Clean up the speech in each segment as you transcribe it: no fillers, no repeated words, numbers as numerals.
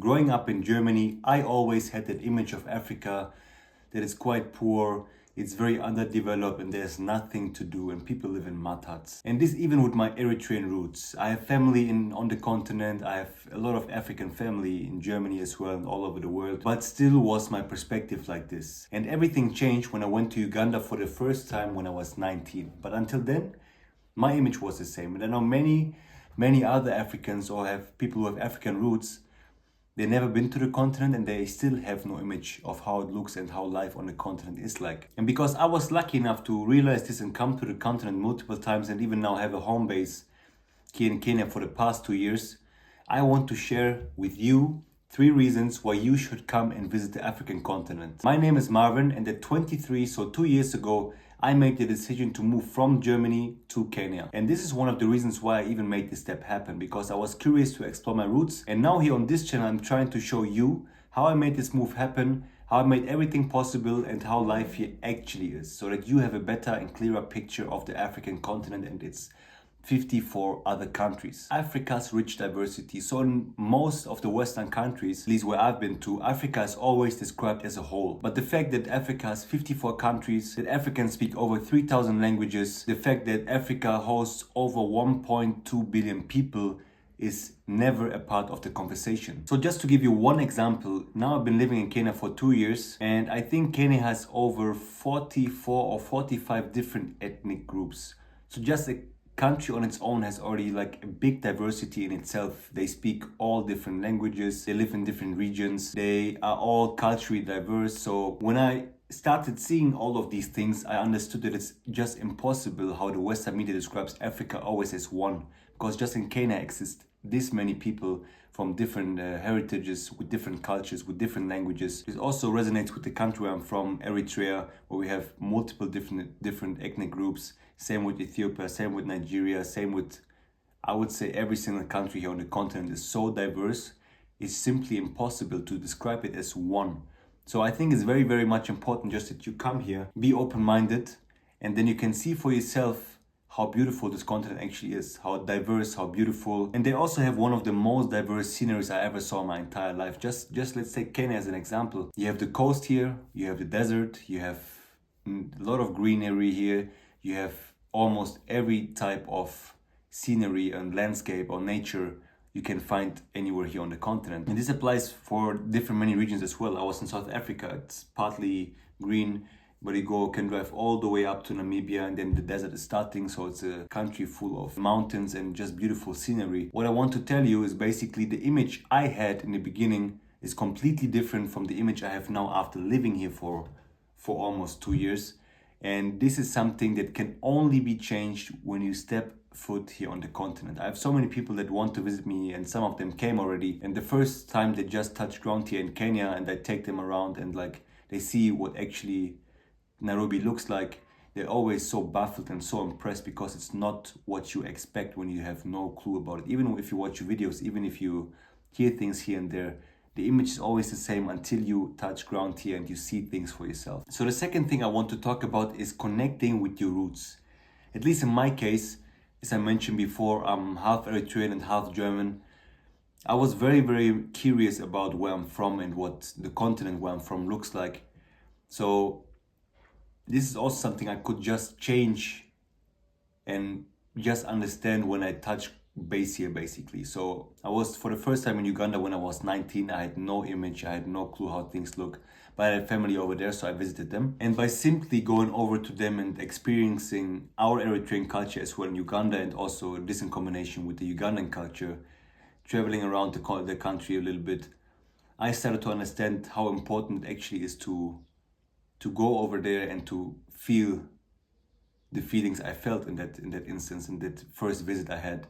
growing up in Germany, I always had that image of Africa that is quite poor, it's very underdeveloped and there's nothing to do and people live in mud huts. And this even with my Eritrean roots. I have family on the continent, I have a lot of African family in Germany as well and all over the world, but still was my perspective like this. And everything changed when I went to Uganda for the first time when I was 19. But until then, my image was the same. And I know many other Africans or have people who have African roots, they've never been to the continent and they still have no image of how it looks and how life on the continent is like. And because I was lucky enough to realize this and come to the continent multiple times and even now have a home base here in Kenya for the past 2 years, I want to share with you 3 reasons why you should come and visit the African continent. My name is Marvin and at 23, so 2 years ago, I made the decision to move from Germany to Kenya. And this is one of the reasons why I even made this step happen, because I was curious to explore my roots. And now here on this channel, I'm trying to show you how I made this move happen, how I made everything possible and how life here actually is, so that you have a better and clearer picture of the African continent and its 54 other countries. Africa's rich diversity. So in most of the Western countries, at least where I've been to, Africa is always described as a whole. But the fact that Africa has 54 countries, that Africans speak over 3,000 languages, the fact that Africa hosts over 1.2 billion people is never a part of the conversation. So just to give you one example, now I've been living in Kenya for 2 years and I think Kenya has over 44 or 45 different ethnic groups. So just a country on its own has already like a big diversity in itself. They speak all different languages, they live in different regions, they are all culturally diverse. So when I started seeing all of these things, I understood that it's just impossible how the Western media describes Africa always as one, because just in Kenya exist this many people from different heritages, with different cultures, with different languages. It also resonates with the country where I'm from, Eritrea, where we have multiple different ethnic groups. Same with Ethiopia, same with Nigeria, same with, I would say, every single country here on the continent is so diverse, it's simply impossible to describe it as one. So I think it's very, very much important just that you come here, be open-minded, and then you can see for yourself how beautiful this continent actually is, how diverse, how beautiful. And they also have one of the most diverse sceneries I ever saw in my entire life. Just let's take Kenya as an example. You have the coast here, you have the desert, you have a lot of greenery here, you have almost every type of scenery and landscape or nature you can find anywhere here on the continent. And this applies for many regions as well. I was in South Africa, it's partly green, but you can drive all the way up to Namibia and then the desert is starting, so it's a country full of mountains and just beautiful scenery. What I want to tell you is basically the image I had in the beginning is completely different from the image I have now after living here for almost 2 years. And this is something that can only be changed when you step foot here on the continent. I have so many people that want to visit me and some of them came already. And the first time they just touch ground here in Kenya and I take them around and like they see what actually Nairobi looks like, they're always so baffled and so impressed because it's not what you expect when you have no clue about it. Even if you watch videos, even if you hear things here and there, the image is always the same until you touch ground here and you see things for yourself. So the second thing I want to talk about is connecting with your roots. At least in my case, as I mentioned before, I'm half Eritrean and half German. I was very, very curious about where I'm from and what the continent where I'm from looks like. So this is also something I could just change and just understand when I touch base here basically. So I was for the first time in Uganda when I was 19. I had no image, I had no clue how things look, but I had family over there, so I visited them. And by simply going over to them and experiencing our Eritrean culture as well in Uganda, and also this in combination with the Ugandan culture, traveling around the country a little bit, I started to understand how important it actually is to go over there and to feel the feelings I felt in that instance, in that first visit I had.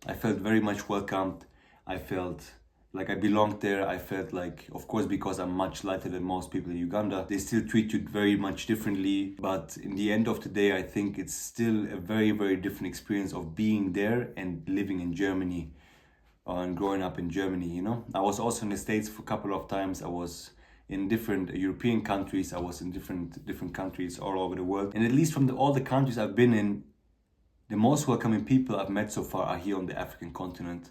I felt very much welcomed. I felt like I belonged there. I felt like, of course, because I'm much lighter than most people in Uganda, they still treat you very much differently. But in the end of the day, I think it's still a very, very different experience of being there and living in Germany and growing up in Germany, you know. I was also in the States for a couple of times. I was in different European countries. I was in different countries all over the world. And at least from all the countries I've been in, the most welcoming people I've met so far are here on the African continent.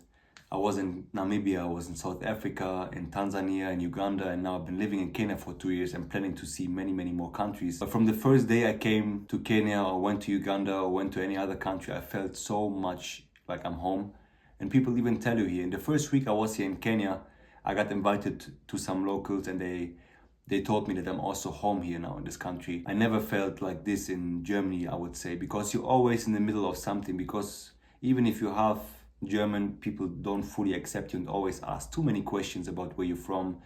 I was in Namibia, I was in South Africa, in Tanzania, in Uganda, and now I've been living in Kenya for 2 years and planning to see many, many more countries. But from the first day I came to Kenya or went to Uganda or went to any other country, I felt so much like I'm home. And people even tell you here, in the first week I was here in Kenya, I got invited to some locals and they told me that I'm also home here now in this country. I never felt like this in Germany, I would say, because you're always in the middle of something. Because even if you have German, people don't fully accept you and always ask too many questions about where you're from.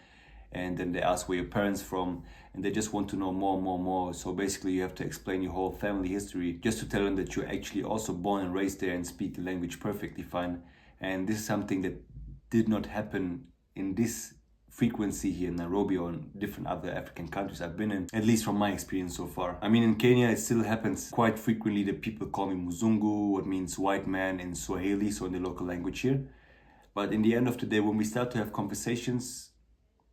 And then they ask where your parents from, and they just want to know more. So basically you have to explain your whole family history just to tell them that you're actually also born and raised there and speak the language perfectly fine. And this is something that did not happen in this frequency here in Nairobi or in different other African countries I've been in, at least from my experience so far. I mean, in Kenya, it still happens quite frequently that people call me Muzungu, what means white man in Swahili, so in the local language here. But in the end of the day, when we start to have conversations,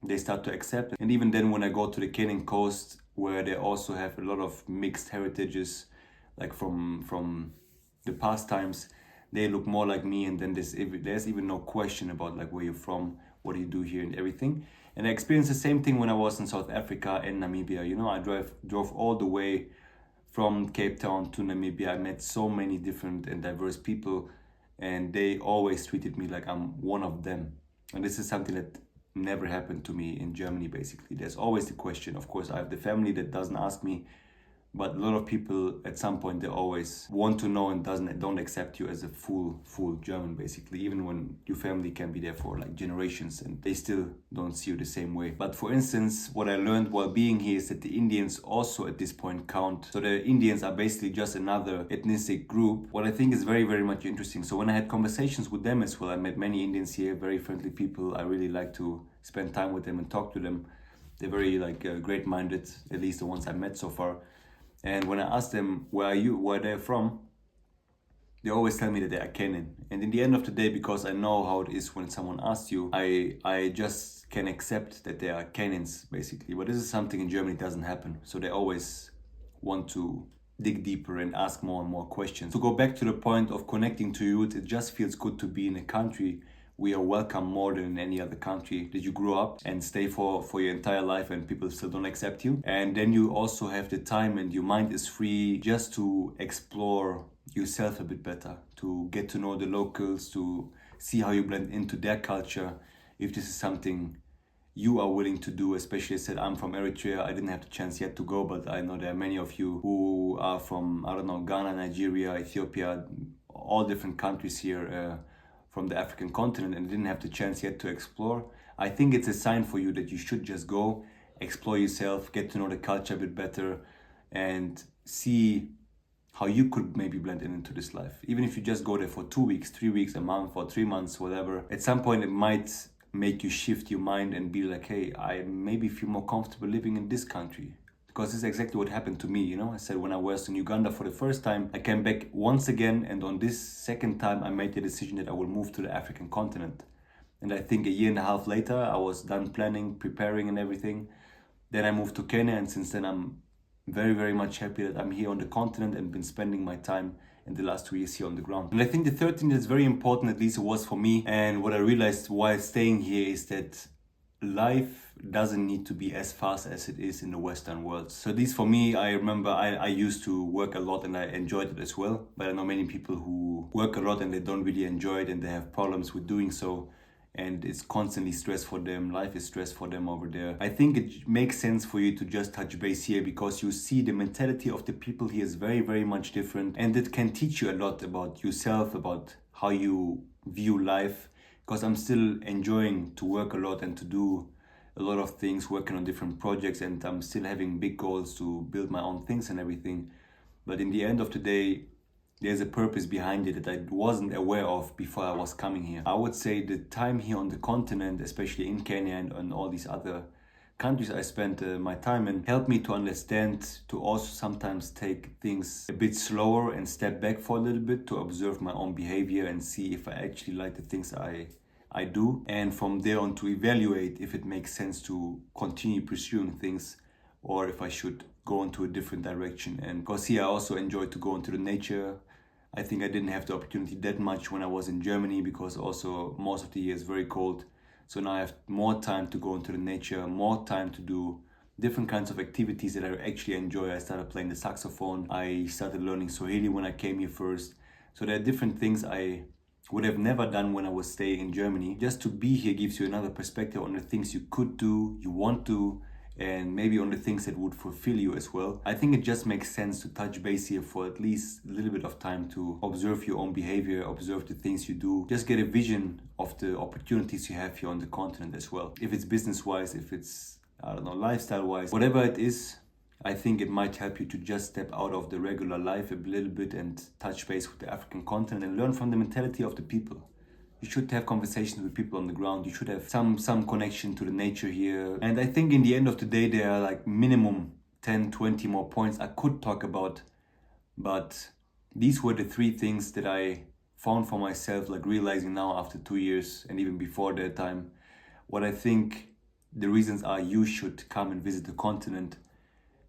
they start to accept. And even then, when I go to the Kenyan coast, where they also have a lot of mixed heritages, like from the past times, they look more like me. And then there's even no question about like where you're from, what do you do here and everything. And I experienced the same thing when I was in South Africa and Namibia. You know, I drove all the way from Cape Town to Namibia. I met so many different and diverse people, and they always treated me like I'm one of them. And this is something that never happened to me in Germany, basically. There's always the question. Of course, I have the family that doesn't ask me, but a lot of people at some point, they always want to know and don't accept you as a full German, basically, even when your family can be there for like generations and they still don't see you the same way. But for instance, what I learned while being here is that the Indians also at this point count. So the Indians are basically just another ethnic group. What I think is very, very much interesting. So when I had conversations with them as well, I met many Indians here, very friendly people. I really like to spend time with them and talk to them. They're very like great-minded, at least the ones I met so far. And when I ask them where they're from, they always tell me that they are Kenyan. And in the end of the day, because I know how it is when someone asks you, I just can accept that they are Kenyans, basically. But this is something in Germany doesn't happen. So they always want to dig deeper and ask more and more questions. To go back to the point of connecting to youth, it just feels good to be in a country we are welcome more than in any other country that you grew up and stay for your entire life and people still don't accept you. And then you also have the time and your mind is free just to explore yourself a bit better, to get to know the locals, to see how you blend into their culture. If this is something you are willing to do, especially I said I'm from Eritrea. I didn't have the chance yet to go, but I know there are many of you who are from, I don't know, Ghana, Nigeria, Ethiopia, all different countries here, from the African continent, and didn't have the chance yet to explore. I think it's a sign for you that you should just go, explore yourself, get to know the culture a bit better, and see how you could maybe blend into this life. Even if you just go there for 2 weeks, 3 weeks, a month, or 3 months, whatever, at some point it might make you shift your mind and be like, hey, I maybe feel more comfortable living in this country. Because this is exactly what happened to me, you know. I said when I was in Uganda for the first time, I came back once again, and on this second time, I made the decision that I will move to the African continent. And I think a year and a half later, I was done planning, preparing and everything. Then I moved to Kenya, and since then I'm very, very much happy that I'm here on the continent and been spending my time in the last 2 years here on the ground. And I think the third thing that's very important, at least it was for me, and what I realized while staying here is that life doesn't need to be as fast as it is in the Western world. So at least for me, I remember I used to work a lot and I enjoyed it as well. But I know many people who work a lot and they don't really enjoy it and they have problems with doing so. And it's constantly stress for them. Life is stress for them over there. I think it makes sense for you to just touch base here because you see the mentality of the people here is very, very much different. And it can teach you a lot about yourself, about how you view life. Because I'm still enjoying to work a lot and to do a lot of things, working on different projects, and I'm still having big goals to build my own things and everything. But in the end of the day, there's a purpose behind it that I wasn't aware of before I was coming here. I would say the time here on the continent, especially in Kenya and all these other countries I spent my time in, helped me to understand, to also sometimes take things a bit slower and step back for a little bit to observe my own behavior and see if I actually like the things I do. And from there on to evaluate if it makes sense to continue pursuing things or if I should go into a different direction. And because here I also enjoy to go into the nature. I think I didn't have the opportunity that much when I was in Germany, because also most of the year is very cold. So now I have more time to go into the nature, more time to do different kinds of activities that I actually enjoy. I started playing the saxophone. I started learning Swahili when I came here first. So there are different things I would have never done when I was staying in Germany. Just to be here gives you another perspective on the things you could do, you want to, and maybe on the things that would fulfill you as well. I think it just makes sense to touch base here for at least a little bit of time to observe your own behavior, observe the things you do, just get a vision of the opportunities you have here on the continent as well. If it's business-wise, if it's, I don't know, lifestyle-wise, whatever it is, I think it might help you to just step out of the regular life a little bit and touch base with the African continent and learn from the mentality of the people. You should have conversations with people on the ground. You should have some connection to the nature here. And I think in the end of the day, there are like minimum 10, 20 more points I could talk about. But these were the 3 things that I found for myself, like realizing now after 2 years and even before that time, what I think the reasons are you should come and visit the continent,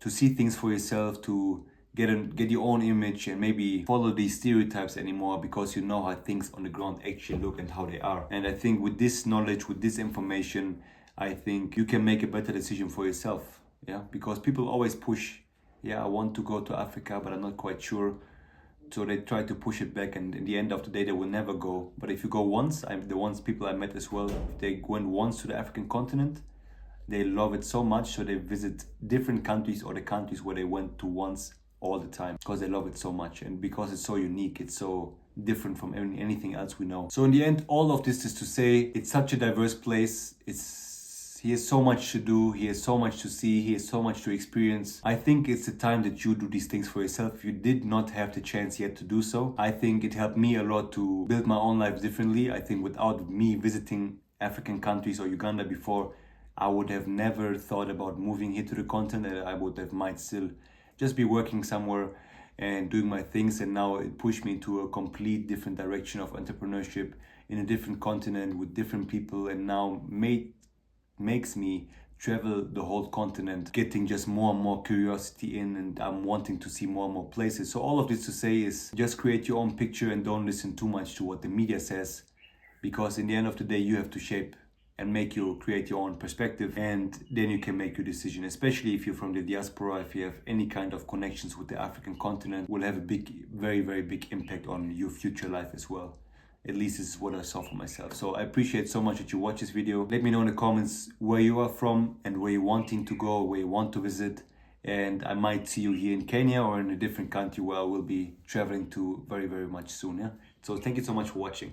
to see things for yourself, to get your own image and maybe follow these stereotypes anymore, because you know how things on the ground actually look and how they are. And I think with this knowledge, with this information, I think you can make a better decision for yourself. Yeah, because people always push, yeah, I want to go to Africa, but I'm not quite sure. So they try to push it back, and in the end of the day, they will never go. But if you go once, people I met as well, if they went once to the African continent, they love it so much, so they visit different countries or the countries where they went to once all the time, because they love it so much and because it's so unique, it's so different from anything else we know. So in the end, all of this is to say, it's such a diverse place. He has so much to do, he has so much to see, he has so much to experience. I think it's the time that you do these things for yourself. If you did not have the chance yet to do so, I think it helped me a lot to build my own life differently. I think without me visiting African countries or Uganda before, I would have never thought about moving here to the continent. I would have might still just be working somewhere and doing my things. And now it pushed me into a complete different direction of entrepreneurship in a different continent with different people, and now makes me travel the whole continent, getting just more and more curiosity in, and I'm wanting to see more and more places. So all of this to say is just create your own picture and don't listen too much to what the media says, because in the end of the day, you have to shape and create your own perspective, and then you can make your decision. Especially if you're from the diaspora, if you have any kind of connections with the African continent, will have a big, very, very big impact on your future life as well. At least this is what I saw for myself. So I appreciate so much that you watch this video. Let me know in the comments where you are from and where you're wanting to go, where you want to visit. And I might see you here in Kenya or in a different country where I will be traveling to very, very much soon. Yeah. So thank you so much for watching.